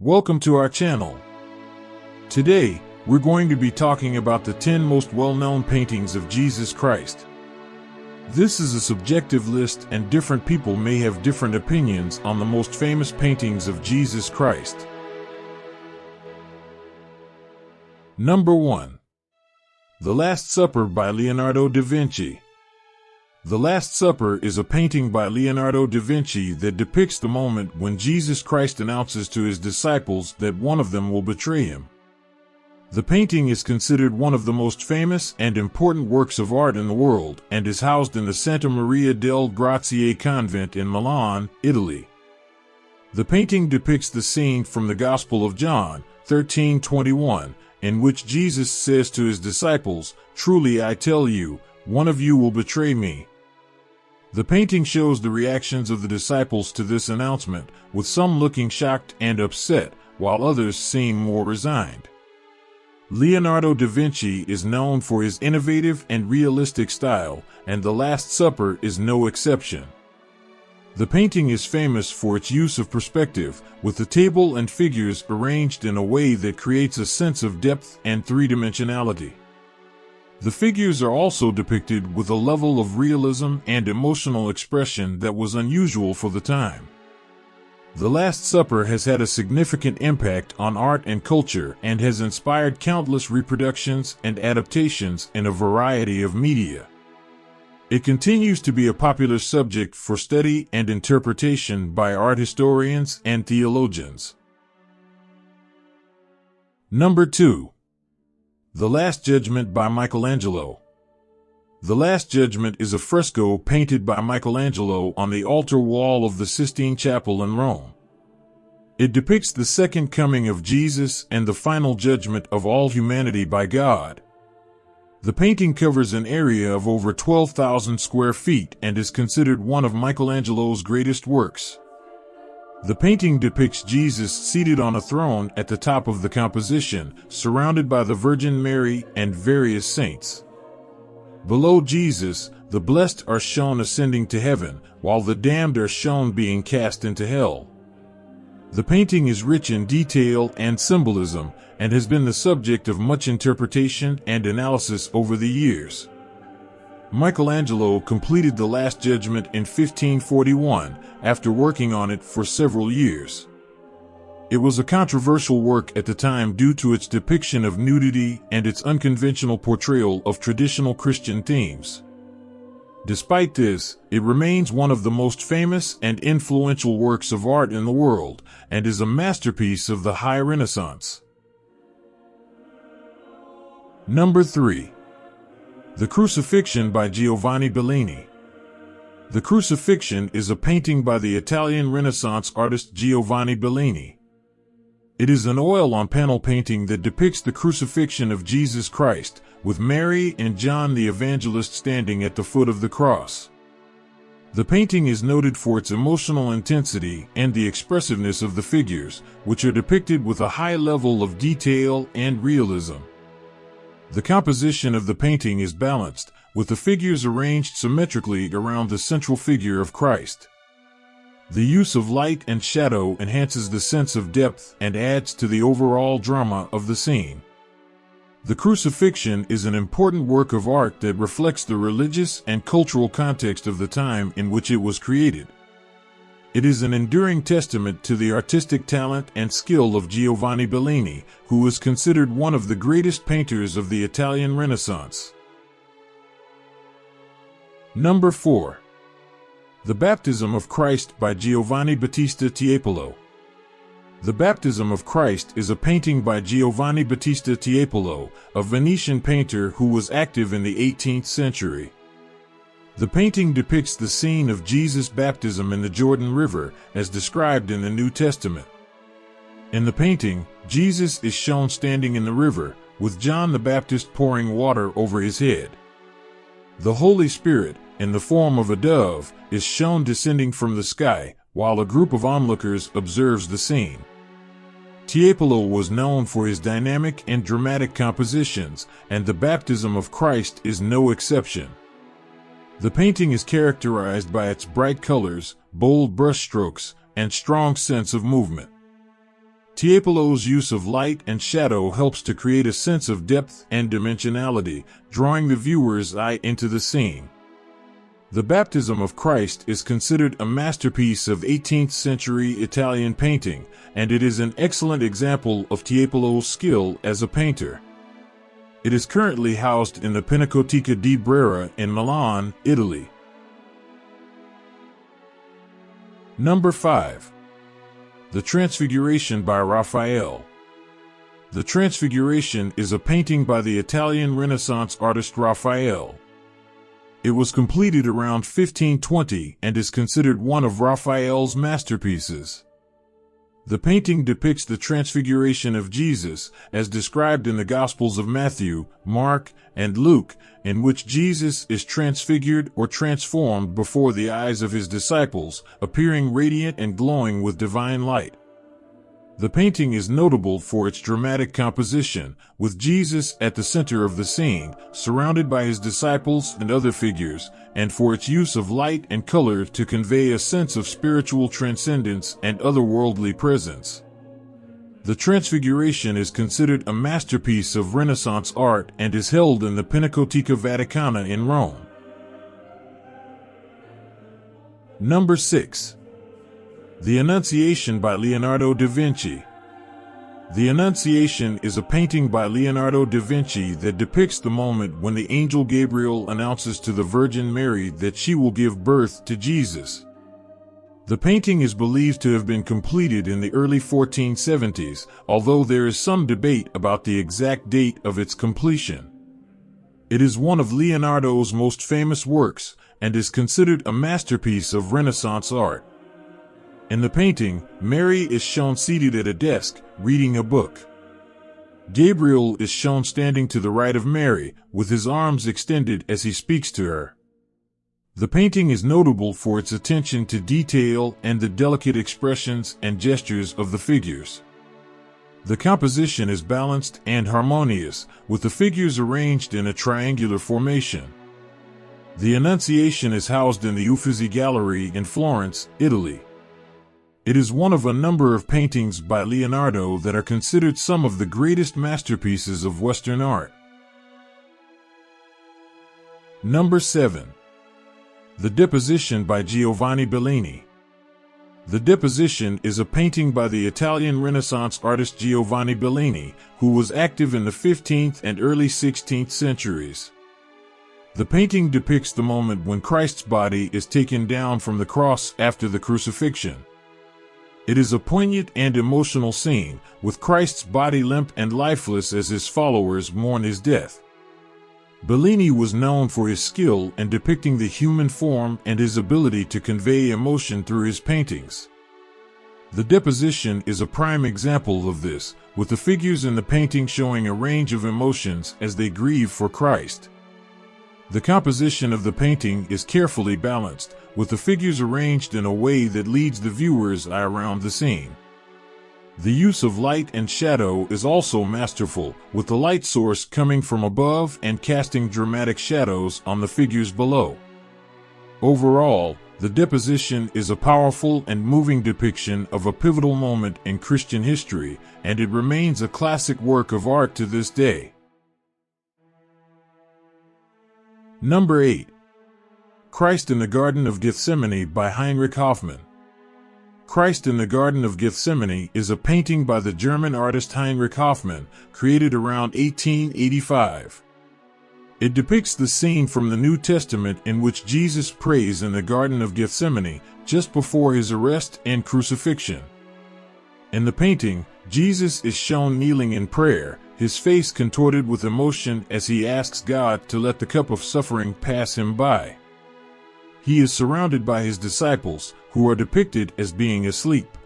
Welcome to our channel. Today, we're going to be talking about the 10 most well-known paintings of Jesus Christ. This is a subjective list and different people may have different opinions on the most famous paintings of Jesus Christ. Number 1. The Last Supper by Leonardo da Vinci. The Last Supper is a painting by Leonardo da Vinci that depicts the moment when Jesus Christ announces to his disciples that one of them will betray him. The painting is considered one of the most famous and important works of art in the world and is housed in the Santa Maria del Grazie convent in Milan, Italy. The painting depicts the scene from the Gospel of John, 13:21, in which Jesus says to his disciples, "Truly I tell you, one of you will betray me." The painting shows the reactions of the disciples to this announcement, with some looking shocked and upset, while others seem more resigned. Leonardo da Vinci is known for his innovative and realistic style, and The Last Supper is no exception. The painting is famous for its use of perspective, with the table and figures arranged in a way that creates a sense of depth and three-dimensionality. The figures are also depicted with a level of realism and emotional expression that was unusual for the time. The Last Supper has had a significant impact on art and culture and has inspired countless reproductions and adaptations in a variety of media. It continues to be a popular subject for study and interpretation by art historians and theologians. Number 2. The Last Judgment by Michelangelo. The Last Judgment is a fresco painted by Michelangelo on the altar wall of the Sistine Chapel in Rome. It depicts the second coming of Jesus and the final judgment of all humanity by God. The painting covers an area of over 12,000 square feet and is considered one of Michelangelo's greatest works. The painting depicts Jesus seated on a throne at the top of the composition, surrounded by the Virgin Mary and various saints. Below Jesus, the blessed are shown ascending to heaven, while the damned are shown being cast into hell. The painting is rich in detail and symbolism, and has been the subject of much interpretation and analysis over the years. Michelangelo completed The Last Judgment in 1541, after working on it for several years. It was a controversial work at the time due to its depiction of nudity and its unconventional portrayal of traditional Christian themes. Despite this, it remains one of the most famous and influential works of art in the world, and is a masterpiece of the High Renaissance. Number 3. The Crucifixion by Giovanni Bellini. The Crucifixion is a painting by the Italian Renaissance artist Giovanni Bellini. It is an oil-on-panel painting that depicts the crucifixion of Jesus Christ, with Mary and John the Evangelist standing at the foot of the cross. The painting is noted for its emotional intensity and the expressiveness of the figures, which are depicted with a high level of detail and realism. The composition of the painting is balanced, with the figures arranged symmetrically around the central figure of Christ. The use of light and shadow enhances the sense of depth and adds to the overall drama of the scene. The Crucifixion is an important work of art that reflects the religious and cultural context of the time in which it was created. It is an enduring testament to the artistic talent and skill of Giovanni Bellini, who is considered one of the greatest painters of the Italian Renaissance. Number 4. The Baptism of Christ by Giovanni Battista Tiepolo. The Baptism of Christ is a painting by Giovanni Battista Tiepolo, a Venetian painter who was active in the 18th century. The painting depicts the scene of Jesus' baptism in the Jordan River, as described in the New Testament. In the painting, Jesus is shown standing in the river, with John the Baptist pouring water over his head. The Holy Spirit, in the form of a dove, is shown descending from the sky, while a group of onlookers observes the scene. Tiepolo was known for his dynamic and dramatic compositions, and the Baptism of Christ is no exception. The painting is characterized by its bright colors, bold brushstrokes, and strong sense of movement. Tiepolo's use of light and shadow helps to create a sense of depth and dimensionality, drawing the viewer's eye into the scene. The Baptism of Christ is considered a masterpiece of 18th century Italian painting, and it is an excellent example of Tiepolo's skill as a painter. It is currently housed in the Pinacoteca di Brera in Milan, Italy. Number 5. The Transfiguration by Raphael. The Transfiguration is a painting by the Italian Renaissance artist Raphael. It was completed around 1520 and is considered one of Raphael's masterpieces. The painting depicts the transfiguration of Jesus, as described in the Gospels of Matthew, Mark, and Luke, in which Jesus is transfigured or transformed before the eyes of his disciples, appearing radiant and glowing with divine light. The painting is notable for its dramatic composition, with Jesus at the center of the scene, surrounded by his disciples and other figures, and for its use of light and color to convey a sense of spiritual transcendence and otherworldly presence. The Transfiguration is considered a masterpiece of Renaissance art and is held in the Pinacoteca Vaticana in Rome. Number 6. The Annunciation by Leonardo da Vinci. The Annunciation is a painting by Leonardo da Vinci that depicts the moment when the angel Gabriel announces to the Virgin Mary that she will give birth to Jesus. The painting is believed to have been completed in the early 1470s, although there is some debate about the exact date of its completion. It is one of Leonardo's most famous works, and is considered a masterpiece of Renaissance art. In the painting, Mary is shown seated at a desk, reading a book. Gabriel is shown standing to the right of Mary, with his arms extended as he speaks to her. The painting is notable for its attention to detail and the delicate expressions and gestures of the figures. The composition is balanced and harmonious, with the figures arranged in a triangular formation. The Annunciation is housed in the Uffizi Gallery in Florence, Italy. It is one of a number of paintings by Leonardo that are considered some of the greatest masterpieces of Western art. Number 7. The Deposition by Giovanni Bellini. The Deposition is a painting by the Italian Renaissance artist Giovanni Bellini, who was active in the 15th and early 16th centuries. The painting depicts the moment when Christ's body is taken down from the cross after the crucifixion. It is a poignant and emotional scene, with Christ's body limp and lifeless as his followers mourn his death. Bellini was known for his skill in depicting the human form and his ability to convey emotion through his paintings. The Deposition is a prime example of this, with the figures in the painting showing a range of emotions as they grieve for Christ. The composition of the painting is carefully balanced, with the figures arranged in a way that leads the viewer's eye around the scene. The use of light and shadow is also masterful, with the light source coming from above and casting dramatic shadows on the figures below. Overall, the Deposition is a powerful and moving depiction of a pivotal moment in Christian history, and it remains a classic work of art to this day. Number 8. Christ in the Garden of Gethsemane by Heinrich Hofmann. Christ in the Garden of Gethsemane is a painting by the German artist Heinrich Hofmann, created around 1885. It depicts the scene from the New Testament in which Jesus prays in the Garden of Gethsemane just before his arrest and crucifixion. In the painting, Jesus is shown kneeling in prayer, his face contorted with emotion as he asks God to let the cup of suffering pass him by. He is surrounded by his disciples, who are depicted as being asleep.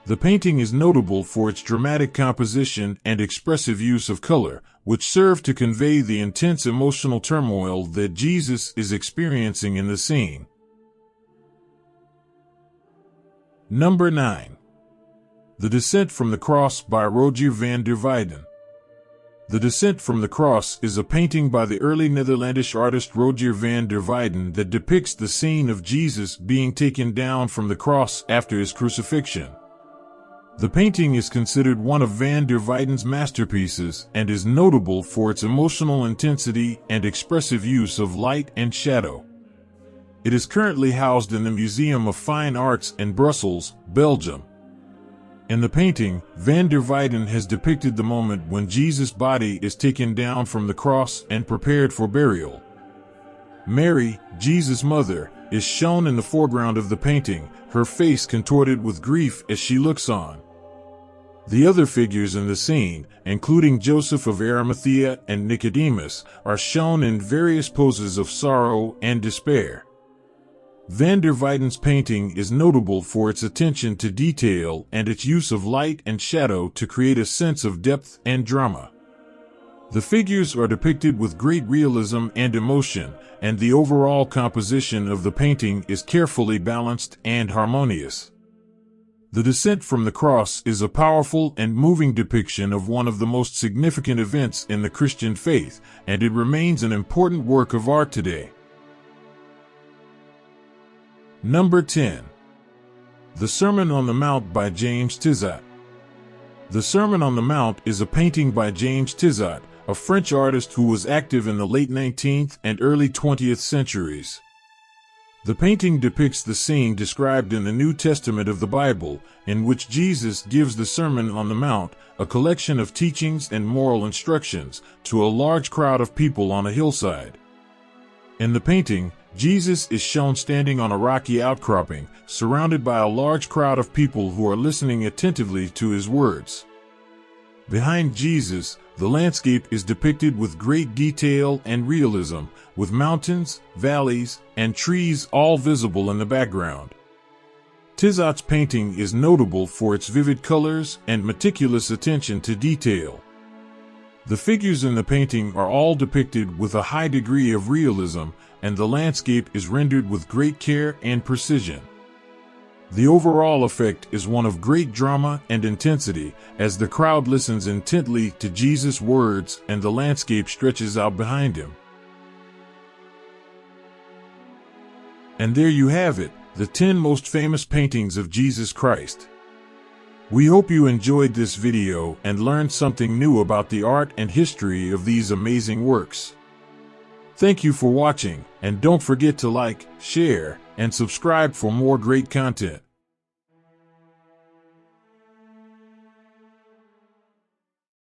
The painting is notable for its dramatic composition and expressive use of color, which serve to convey the intense emotional turmoil that Jesus is experiencing in the scene. Number 9. The Descent from the Cross by Rogier van der Weyden. The Descent from the Cross is a painting by the early Netherlandish artist Rogier van der Weyden that depicts the scene of Jesus being taken down from the cross after his crucifixion. The painting is considered one of van der Weyden's masterpieces and is notable for its emotional intensity and expressive use of light and shadow. It is currently housed in the Museum of Fine Arts in Brussels, Belgium. In the painting, van der Weyden has depicted the moment when Jesus' body is taken down from the cross and prepared for burial. Mary, Jesus' mother, is shown in the foreground of the painting, her face contorted with grief as she looks on. The other figures in the scene, including Joseph of Arimathea and Nicodemus, are shown in various poses of sorrow and despair. Van der Weyden's painting is notable for its attention to detail and its use of light and shadow to create a sense of depth and drama. The figures are depicted with great realism and emotion, and the overall composition of the painting is carefully balanced and harmonious. The Descent from the Cross is a powerful and moving depiction of one of the most significant events in the Christian faith, and it remains an important work of art today. Number 10. The Sermon on the Mount by James Tissot. The Sermon on the Mount is a painting by James Tissot, a French artist who was active in the late 19th and early 20th centuries. The painting depicts the scene described in the New Testament of the Bible, in which Jesus gives the Sermon on the Mount, a collection of teachings and moral instructions, to a large crowd of people on a hillside. In the painting, Jesus is shown standing on a rocky outcropping, surrounded by a large crowd of people who are listening attentively to his words. Behind Jesus, the landscape is depicted with great detail and realism, with mountains, valleys, and trees all visible in the background. Tissot's painting is notable for its vivid colors and meticulous attention to detail. The figures in the painting are all depicted with a high degree of realism, and the landscape is rendered with great care and precision. The overall effect is one of great drama and intensity, as the crowd listens intently to Jesus' words and the landscape stretches out behind him. And there you have it, the 10 most famous paintings of Jesus Christ. We hope you enjoyed this video and learned something new about the art and history of these amazing works. Thank you for watching, and don't forget to like, share, and subscribe for more great content.